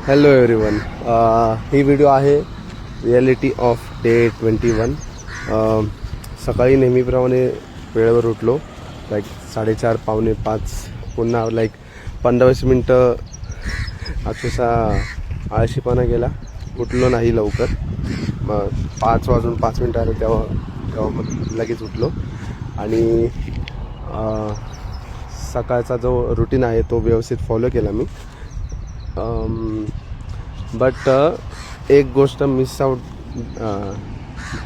Hello everyone. ही video आहे reality of day 21. सकाळी नेहमीप्रमाणे वेळेवर उठलो, लाईक 4:30 पावणे 5. पुन्हा लाईक 15-20 मिनटं अक्षरशः आळशीपणा गेला, उठलो नाही लवकर. मग 5 वाजून 5 मिनटं आले तेव्हा मग लगेच उठलो आणि सकाळचा जो रुटीन आहे तो व्यवस्थित फॉलो केला मी. बट एक गोष्ट मिस आउट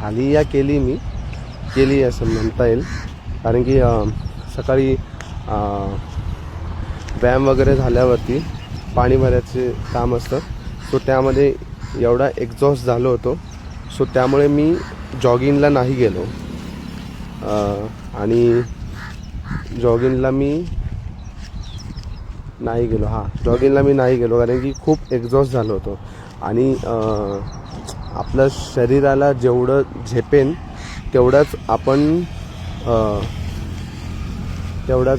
झाली या केली असं म्हणता येईल, कारण की सकाळी व्यायाम वगैरे झाल्यावरती पाणी भरायचे काम असतं. सो त्यामध्ये एवढा एक्झॉस्ट झालो होतो, सो त्यामुळे मी जॉगिंगला नाही गेलो. आणि जॉगिंगला मी नाही गेलो कारण की खूप एक्झॉस्ट झालो होतो. आणि आपलं शरीराला जेवढं झेपेन तेवढाच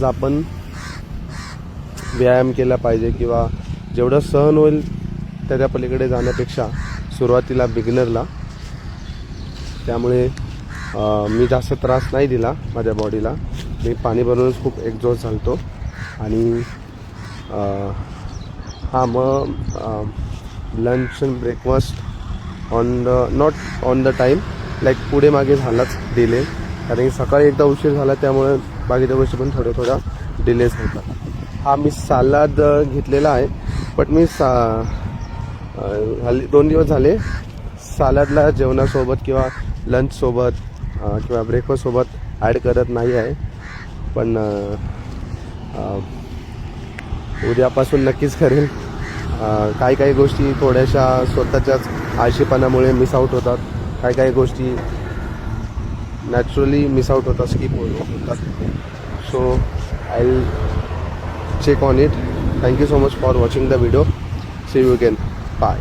आपण व्यायाम केला पाहिजे, किंवा जेवढं सहन होईल त्याच्या पलीकडे जाण्यापेक्षा सुरुवातीला बिगिनरला. त्यामुळे मी जास्त त्रास नाही दिला माझ्या बॉडीला. मी पाणी भरूनच खूप एक्झॉस्ट झालो. आणि मग lunch and breakfast not on the time, like पुढे मागे झालाच डिले, कारण की सकाळी एकदा उशीर झाला त्यामुळे बाकीच्या गोष्टी पण थोड्या डिलेच होतात. मी सालाद घेतलेला आहे, बट मी 2 दिवस झाले सालाडला जेवणासोबत किंवा लंचसोबत किंवा ब्रेकफास्टसोबत ॲड करत नाही आहे. पण उद्यापासून नक्कीच करेल. काही गोष्टी थोड्याशा स्वतःच्याच आळशीपणामुळे मिस आउट होतात, काही गोष्टी नॅचरली मिस आउट होतात, स्किप होतात. So I will check on it. Thank you so much for watching the video. See you again. Bye.